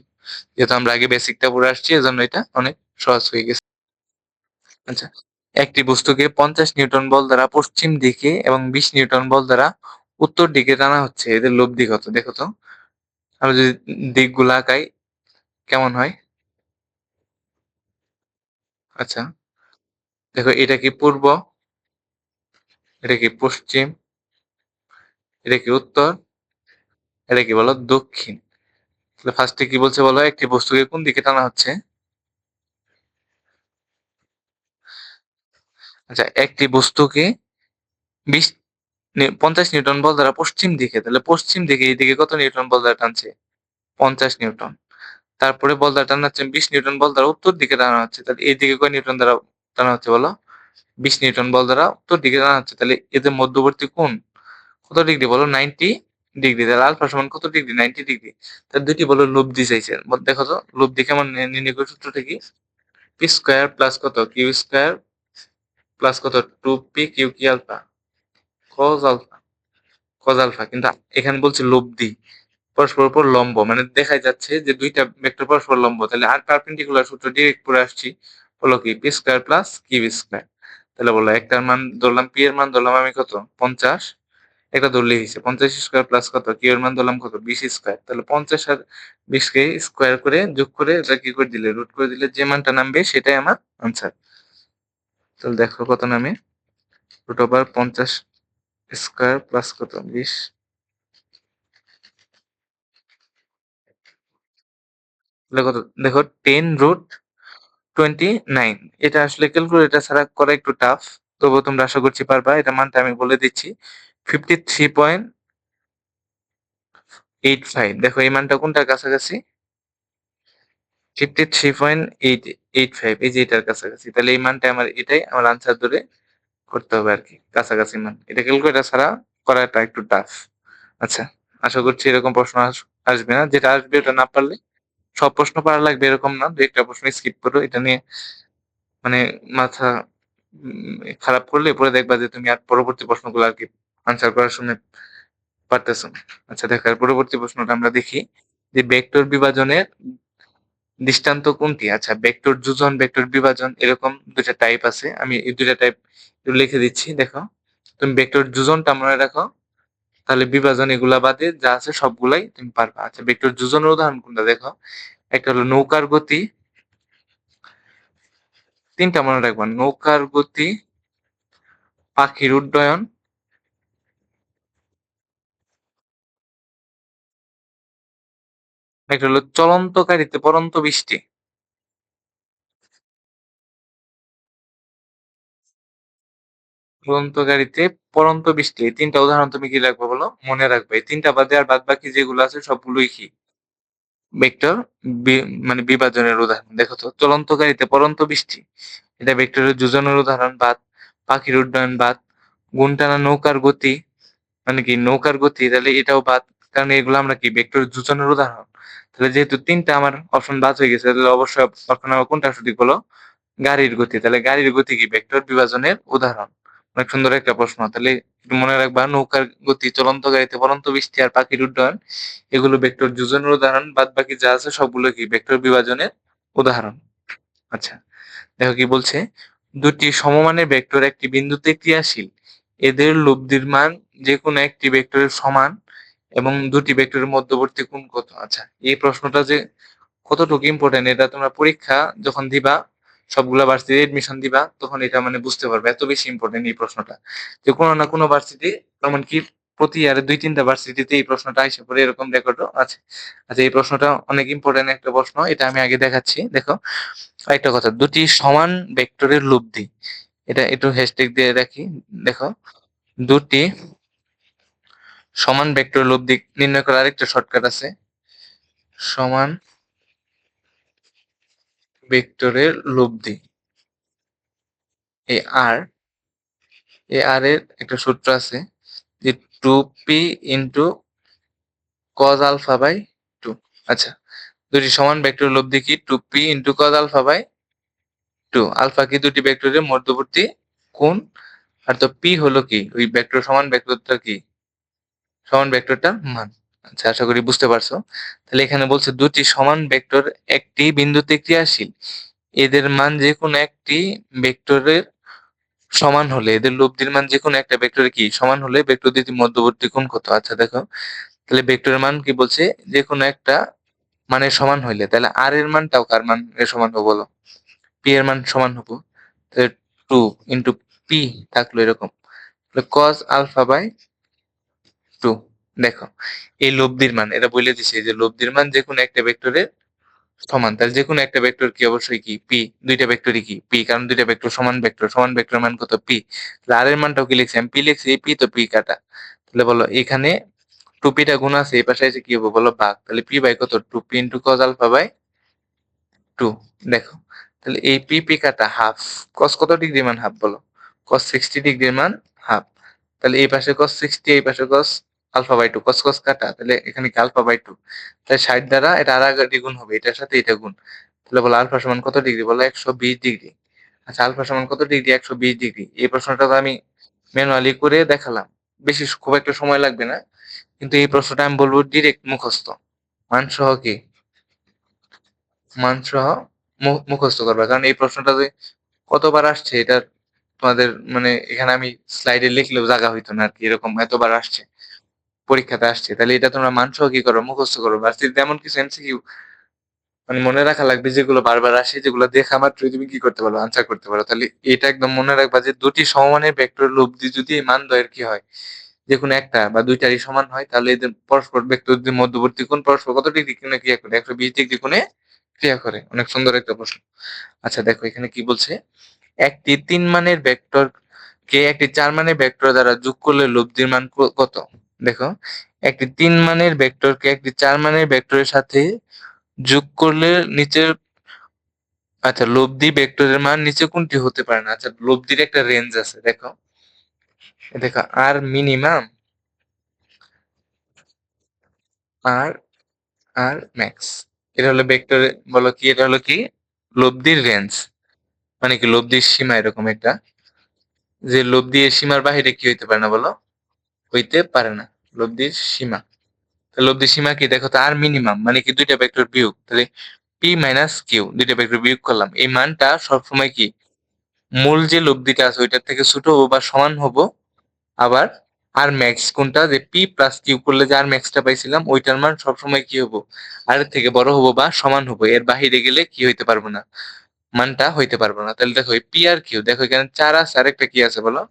যেহেতু আমরা আগে বেসিকটা পড়ে আসছি এজন্য এটা অনেক সহজ হয়ে গেছে। আচ্ছা, একটি বস্তুকে 50 নিউটন বল দ্বারা পশ্চিম দিকে এবং 20 নিউটন বল দ্বারা উত্তর দিকে টানা হচ্ছে। এদের লব্ধি কত? দেখো তো। আমরা যদি দিকগুলো আঁকাই কেমন হয়? আচ্ছা, দেখো এটা কি পূর্ব, এটা কি পশ্চিম, এটা কি উত্তর, এটা কি বলো দক্ষিণ। তাহলে ফার্স্টে কি বলছে বলো? একটি বস্তুকে কোন দিকে টানা হচ্ছে? আচ্ছা, একটি বস্তুকে 20 50 নিউটন বল দ্বারা পশ্চিম দিকে, তাহলে পশ্চিম দিকে এইদিকে কত নিউটন বল দ্বারা টানছে? 50 নিউটন। তারপরে বল দ্বারা টানা হচ্ছে 20 নিউটন বল দ্বারা উত্তর দিকে টানা হচ্ছে। তাহলে এই দিকে কয় নিউটন দ্বারা টানা হচ্ছে বলো? 20 নিউটন বল দ্বারা উত্তর দিকে টানা হচ্ছে। তাহলে এদের মধ্যবর্তী কোণ কত ডিগ্রি বলো? 90 ডিগ্রি। তাহলে আলফা সমান কত ডিগ্রি? 90 ডিগ্রি। তাহলে দুইটি বলো লব্ধি চাইছে। দেখো তো লব্ধি কেমন নির্ণয় করে? সূত্রটা কি? পি স্কয়ার প্লাস কত? কিউ স্কয়ার প্লাস কত? 2 পি কিউ কি alpha cos alpha. Cos alpha. কিন্তু এখানে বলছে লব্ধি পরস্পর উপর লম্ব, মানে দেখাই যাচ্ছে যে দুইটা ভেক্টর পরস্পর লম্ব। তাহলে আর পারপেন্ডিকুলার সূত্র ডিরেক্ট পড়ে আসছি, হলো কি P square plus Q square. তাহলে বলো একটার মান ধরলাম, পি এর মান ধরলাম আমি কত? 50। একটা ধরলেই হয়েছে 50 স্কয়ার প্লাস কত? কিউ এর মান ধরলাম কত? 20 স্কয়ার। তাহলে 50 আর 20 কে স্কয়ার করে যোগ করে এটা কি করে দিলে? রুট করে দিলে যে মানটা নামবে সেটাই আমার আনসার। তাহলে দেখো কত নামে? রুট ওভার 50 স্কয়ার প্লাস কত? 20। তাহলে কত? দেখো 10 রুট 29। এটা আসলে ক্যালকুলেটর ছাড়া করা একটু টাফ, তবুও তোমরা আশা করছি পারবা। এটা মানটা আমি বলে দিচ্ছি, 53.85। দেখো এই মানটা কোনটার কাছাকাছি? 53.885, এই যে এটার কাছাকাছি। তাহলে এই মানটা আমার, এটাই আমার আনসার ধরে করতে হবে আর কি, কাছাকাছি মান। এটা ক্যালকুলেটর ছাড়া করাটা একটু টাফ। আচ্ছা, আশা করছি এরকম প্রশ্ন আসবে না। যেটা আসবে ওটা না পারলে সব প্রশ্ন পারা লাগবে এরকম না। ২-১ টা প্রশ্ন স্কিপ করো। এটা নিয়ে মানে মাথা খারাপ করলে পরে দেখবা যে তুমি আর পরবর্তী প্রশ্নগুলো আরকি আনসার করার সময় পারতেছো না। আচ্ছা দেখো এর পরবর্তী প্রশ্নটা আমরা দেখি যে ভেক্টর বিভাজনের দৃষ্টান্ত কোনটি? আচ্ছা ভেক্টর যোজন, ভেক্টর বিভাজন এরকম ২ টা টাইপ আছে। আমি এই ২ টা টাইপ একটু লিখে দিচ্ছি দেখো। তুমি ভেক্টর যোজনটা মনে রাখো। তাহলে বিভাজন এগুলা বাদে যা আছে সবগুলাই তুমি পারবা। আচ্ছা ভেক্টর যোজনের উদাহরণ কোনটা দেখো। একটা হলো নৌকার গতি, ৩ টা মনে রাখবা। নৌকার গতি, পাখির উড্ডয়ন, একটা হলো চলন্ত গাড়িতে পড়ন্ত বৃষ্টি। চলন্ত গাড়িতে পড়ন্ত বৃষ্টি। এই ৩ টা উদাহরণ তুমি কি রাখবা বলো? মনে রাখবা। এই ৩ টা বাদে আর বাদবাকি যেগুলো আছে সবগুলোই কি? ভেক্টর মানে বিভাজনের উদাহরণ। দেখো তো চলন্ত গাড়িতে পড়ন্ত বৃষ্টি। এটা ভেক্টরের যোজনের উদাহরণ। বাদ, পাখির উড্ডয়ন বাদ, গুণ টানা নৌকার গতি মানে কি নৌকার গতি তাহলে এটাও বাদ। কারণ এগুলো আমরা কি ভেক্টর যোজনের উদাহরণ। তাহলে যেহেতু ৩ টা আমার অপশন বাদ হয়ে গেছে তাহলে অবশ্যই অপশন নাম্বার কোনটা সঠিক বলো? গাড়ির গতি। তাহলে গাড়ির গতি কি ভেক্টর বিভাজনের উদাহরণ। অনেক সুন্দর একটা প্রশ্ন। তাহলে একটু মনে রাখবা নৌকার গতি, চলন্ত গাড়িতে পড়ন্ত বৃষ্টি আর পাখির উড্ডয়ন এগুলো ভেক্টর যোজনের উদাহরণ। বাদ বাকি যা আছে সবগুলো কি ভেক্টর বিভাজনের উদাহরণ। আচ্ছা দেখো কি বলছে, দুটি সমমানের ভেক্টর একটি বিন্দুতে ক্রিয়াশীল, এদের লব্ধির মান যে কোনো একটি ভেক্টরের সমান এবং দুটি ভেক্টরের মধ্যবর্তী কোণ কত। আচ্ছা এই প্রশ্নটা যে কতটুকু ইম্পর্টেন্ট এটা তোমরা পরীক্ষা যখন দিবা, সবগুলা ভার্সিটি এডমিশন দিবা তখন এটা মানে বুঝতে পারবে এত বেশি ইম্পর্টেন্ট এই প্রশ্নটা। যে কোনো না কোনো ভার্সিটি এমনকি প্রতি ইয়ারে ২-৩ টা ভার্সিটিতে এই প্রশ্নটা আইসা পড়ে এরকম রেকর্ডও আছে। আচ্ছা এই প্রশ্নটা অনেক ইম্পর্টেন্ট একটা প্রশ্ন, এটা আমি আগে দেখাচ্ছি দেখো। আরেকটা কথা, দুটি সমান ভেক্টরের লব্ধি, এটা একটু হ্যাশট্যাগ দিয়ে রাখি দেখো। দুটি সমান ভেক্টরের লব্ধি নির্ণয় করার আরেকটা শর্টকাট আছে, সমান ভেক্টরের লব্ধি। এই আর এই আর এর একটা সূত্র আছে যে 2p into cos alpha by 2। আচ্ছা দুটি সমান ভেক্টরের লব্ধি কি 2p into cos alpha by 2। Alpha কি দুটি ভেক্টরের মধ্যবর্তী কোণ, আর তো p হলো কি ওই ভেক্টর সমান ভেক্টরটা কি সমান ভেক্টরটার মান। আচ্ছা আশা করি বুঝতে পারছো। তাহলে এখানে বলছে দুটি সমান ভেক্টর একটি বিন্দুতে ক্রিয়াশীল, এদের মান যে কোনো একটি ভেক্টরের সমান হলে, এদের লব্ধির মান যে কোনো একটা ভেক্টরের কি সমান হলে ভেক্টর দুটির মধ্যবর্তী কোণ কত। আচ্ছা দেখো তাহলে ভেক্টরের মান কি বলছে যে কোনো একটা মানের সমান হইলে, তাহলে আর এর মানটাও কার মান এর সমান হবে বলো? পি এর মান সমান হবো। তাহলে 2 পি থাকলো এরকম, তাহলে cos আলফা বাই 2। দেখো এই লব্ধির মান এটা বলে দিছে যে লব্ধির মান যে কোনো একটা ভেক্টরের সমান, তাহলে যে কোনো একটা ভেক্টর কি অবশ্যই কি পি, দুইটা ভেক্টরই কি পি, কারণ দুইটা ভেক্টর সমান ভেক্টর মান কত পি। তাহলে আর এর মানটাও কি লিখছি আমি পি লিখছি, এই পি তো পি কাটা। তাহলে বলো এখানে 2p টা গুণ আছে এই পাশে এসে কি হবে বলো ভাগ, তাহলে পি বাই কত 2p into cos alpha by 2। দেখো তাহলে এই পি পি কাটা হাফ, cos কত ডিগ্রি মান হাফ বলো? cos 60 ডিগ্রির মান হাফ। তাহলে এই পাশে cos 60 এই পাশে cos alpha by 2, cos cos কাটা, তাহলে এখানে কি আলফা বাই 2। তাহলে 60 দ্বারা এটা আর আগে গুণ হবে, এটার সাথে এটা গুণ। তাহলে বলো আলফা সমান কত ডিগ্রি বলো? 120 ডিগ্রি। আচ্ছা আলফা সমান কত ডিগ্রি? 120 ডিগ্রি। এই প্রশ্নটা তো আমি ম্যানুয়ালি করে দেখালাম, বেশি খুব একটা সময় লাগবে না। কিন্তু এই প্রশ্নটা আমি বলবো ডিরেক্ট মুখস্থ, মান সহ কি মান সহ মুখস্থ করবা, কারণ এই প্রশ্নটা যে কতবার আসছে এটা তোমাদের মানে এখানে আমি স্লাইডে লিখলেও জায়গা হইতো না আর কি, এরকম এতবার আসছে পরীক্ষাতে আসছে। তাহলে এটা তোমরা মান সহ কি করো মুখস্থ করো। ভার্সিটিতে এমন কিছু এমসিকিউ মানে মনে রাখা লাগবে যেগুলো বারবার আসে, যেগুলো দেখা মাত্রই তুমি কি করতে পারো আনসার করতে পারো। তাহলে এটা একদম মনে রাখবা যে দুটি সমমানের ভেক্টর লব্ধি যদি এই মান দ্বয়ের কি হয় যে কোনো একটা বা দুইটারই সমান হয়, তাহলে এদের পরস্পর ভেক্টর যদি মধ্যবর্তী কোণ পরস্পর কত ডিগ্রি কোণে ক্রিয়া করে? 120 ডিগ্রি কোণে ক্রিয়া করে। অনেক সুন্দর একটা প্রশ্ন। আচ্ছা দেখো এখানে কি বলছে, একটি 3 মানের ভেক্টর কে একটি 4 মানের ভেক্টর দ্বারা যোগ করলে লব্ধির মান কত। দেখো একটি 3 মানের ভেক্টরকে একটি 4 মানের ভেক্টরের সাথে যোগ করলে নিচের আচ্ছা লব্ধি ভেক্টরের মান নিচে কোনটি হতে পারে না। আচ্ছা লব্ধির একটা রেঞ্জ আছে দেখো, দেখো আর মিনিমাম আর আর ম্যাক্স। এটা হলো ভেক্টর, বলো কি এটা হলো কি লব্ধির রেঞ্জ, মানে কি লব্ধির সীমা এরকম একটা, যে লব্ধি এর সীমার বাহিরে কি হইতে পারে না বলো, হইতে পারে না লব্ধির সীমা। তাহলে লব্ধির সীমা কি দেখো তো, আর মিনিমাম মানে কি দুইটা ভেক্টর বিয়োগ, তাহলে পি মাইনাস কিউ দুইটা ভেক্টর বিয়োগ করলাম, এই মানটা সবসময় কি মূল যে লব্ধিটা আছে ওইটার থেকে ছোট হবো বা সমান হবো। আবার আর ম্যাক্স কোনটা, যে পি প্লাস কিউ করলে যে আর ম্যাক্সটা পাইছিলাম ওইটার মান সবসময় কি হবো, আর এর থেকে বড় হবো বা সমান হবো, এর বাহিরে গেলে কি হইতে পারবো না, মানটা হইতে পারবো না। তাহলে দেখো পি আর কিউ, দেখো এখানে 4 আছে আর একটা কি আছে বলো,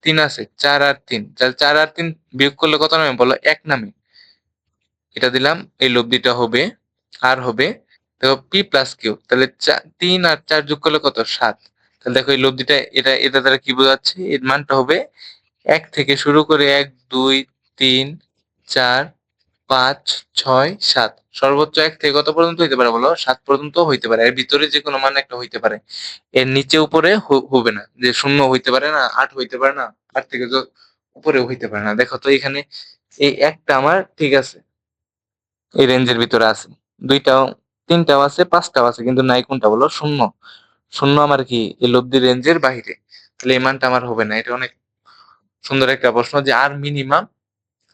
3 আছে, 4 আর 3, তাহলে 4 আর 3 বিয়োগ করলে কত নামে বলো, 1 নামে। এটা দিলাম, এই লব্ধিটা হবে আর হবে দেখো পি প্লাস কিউ, তাহলে 3 আর 4 যোগ করলে কত, 7। তাহলে দেখো এই লব্ধিটা, এটা দ্বারা কি বোঝাচ্ছে, এর মানটা হবে 1 থেকে শুরু করে 1, 2, 3, 4, 5, 6, 7, সর্বোচ্চ 1 থেকে কত পর্যন্ত হইতে পারে বলো, 7 পর্যন্ত হইতে পারে। এর ভিতরে যে কোনো মান একটা হইতে পারে, এর নিচে উপরে হবে না, যে 0 হইতে পারে না, 8 হইতে পারে না, 8 থেকে উপরেও হইতে পারে না। দেখো তো এখানে এই একটা আমার ঠিক আছে, এই রেঞ্জের ভিতরে আছে, দুইটাও, তিনটাও আছে, পাঁচটাও আছে, কিন্তু নাই কোনটা বলো, 0। 0 আমার কি এই লব্ধি রেঞ্জের বাহিরে, তাহলে এই মানটা আমার হবে না। এটা অনেক সুন্দর একটা প্রশ্ন, যে আর মিনিমাম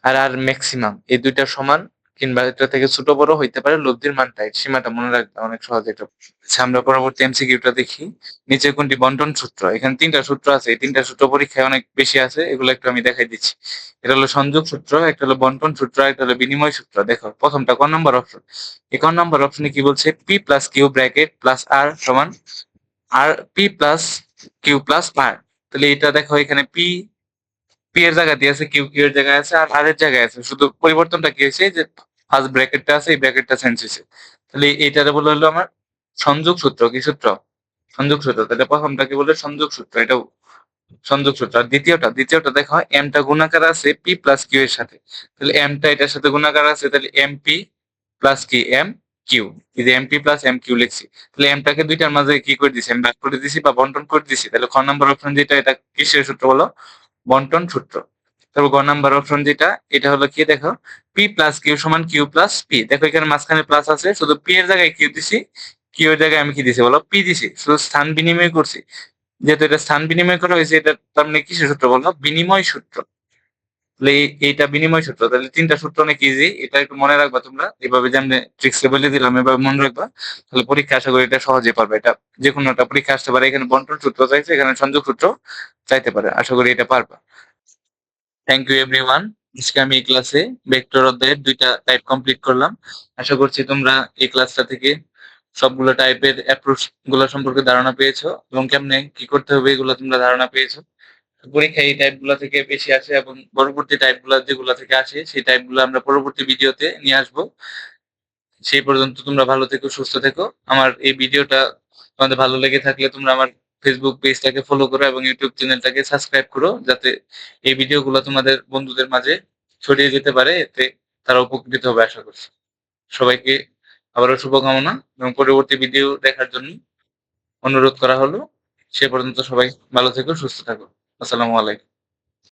আর আর ম্যাক্সিমাম এই দুইটা সমান কিংবা এটা থেকে ছোট বড় হইতে পারে লব্ধির মানটা, এই সীমাটা মনে রাখবে, অনেক সহজ এটা। আচ্ছা, আমরা পরবর্তী এমসিকিউটা দেখি। নিচে কোনটি বন্টন সূত্র, এখানে 3টা সূত্র আছে, এই 3টা সূত্র পরীক্ষায় অনেক বেশি আছে, এগুলো একটু আমি দেখাই দিচ্ছি। এটা হলো সংযোগ সূত্র, একটা হলো বন্টন সূত্র, একটা হলো বিনিময় সূত্র। দেখো প্রথমটা ক নম্বর অপশন, এই ক নম্বর অপশনে কি বলছে, P plus Q bracket plus R সমান R P plus Q plus R. তাহলে এটা দেখো এখানে পি পি এর জায়গা দিয়ে আছে, কিউ কিউ এর জায়গায় আছে, আর আর এর জায়গায় আছে, শুধু পরিবর্তনটা কি হয়েছে, যে ফার্স্ট ব্র্যাকেটটা আছে, এই ব্র্যাকেটটা চেঞ্জ হয়েছে। তাহলে এইটারে বলে হলো আমার সংযোগ সূত্র, কি সূত্র, সংযোগ সূত্র। তাহলে প্রথমটা কি বলে, সংযোগ সূত্র, এটা সংযোগ সূত্র। আর দ্বিতীয়টা দেখো, এমটা গুণাকার আছে পি প্লাস কিউ এর সাথে, তাহলে এমটা এটার সাথে গুণাকার আছে, তাহলে এম পি প্লাস কি এম কিউ, এই যে M P plus M Q লিখছি। তাহলে এমটাকে দুইটার মাঝে কি করে দিছি, আমি ভাগ করে দিছি বা বন্টন করে দিছি। তাহলে খ নম্বর অপশন যেটা, এটা কিসের সূত্র বলো, বন্টন সূত্র। তারপর গ নাম্বার অপশন যেটা, এটা হলো কি দেখো, পি প্লাস কিউ সমান কিউ প্লাস পি। দেখো এখানে মাঝখানে প্লাস আছে, শুধু পি এর জায়গায় কিউ দিছি, কিউ এর জায়গায় আমি কি দিছি বলো, পি দিছি, শুধু স্থান বিনিময় করছি। যেহেতু এটা স্থান বিনিময় করা হয়েছে, এটা তার মানে কিসের সূত্র বলো, বিনিময় সূত্র। তাহলে এইটা বিনিময় সূত্র। তাহলে 3টা সূত্র অনেক ইজি, এটা একটু মনে রাখবা তোমরা, এভাবে যে আমি ট্রিক্সে বলে দিলাম এভাবে মনে রাখবা, তাহলে পরীক্ষা আশা করি এটা সহজে পারবে। এটা যে কোনো একটা পরীক্ষা আসতে পারে, এখানে বন্টন সূত্র চাইছে, এখানে সংযোগ সূত্র চাইতে পারে, আশা করি এটা পারবা। Thank you everyone. আজকে আমি এই ক্লাসে ভেক্টর অধ্যায়ের 2টা টাইপ কমপ্লিট করলাম। আশা করছি তোমরা এই ক্লাসটা থেকে সবগুলো টাইপের অ্যাপ্রোচ গুলো সম্পর্কে ধারণা পেয়েছো, এবং কেমনে কি করতে হবে এগুলো তোমরা ধারণা পেয়েছো। পরীক্ষায় এই টাইপ গুলা থেকে বেশি আসে, এবং পরবর্তী টাইপ গুলা যেগুলো থেকে আসে সেই টাইপ গুলো আমরা পরবর্তী ভিডিওতে নিয়ে আসবো। সেই পর্যন্ত তোমরা ভালো থেকো, সুস্থ থেকো। আমার এই ভিডিওটা তোমাদের ভালো লেগে থাকলে তোমরা আমার ফেসবুক পেজটাকে ফলো করো এবং ইউটিউব চ্যানেলটাকে সাবস্ক্রাইব করো, যাতে এই ভিডিওগুলো তোমাদের বন্ধুদের মাঝে ছড়িয়ে যেতে পারে, এতে তারা উপকৃত হবে আশা করছি। সবাইকে আবারও শুভকামনা, এবং পরবর্তী ভিডিও দেখার জন্য অনুরোধ করা হলো। সে পর্যন্ত সবাই ভালো থেকো, সুস্থ থাকো। আসসালামু আলাইকুম।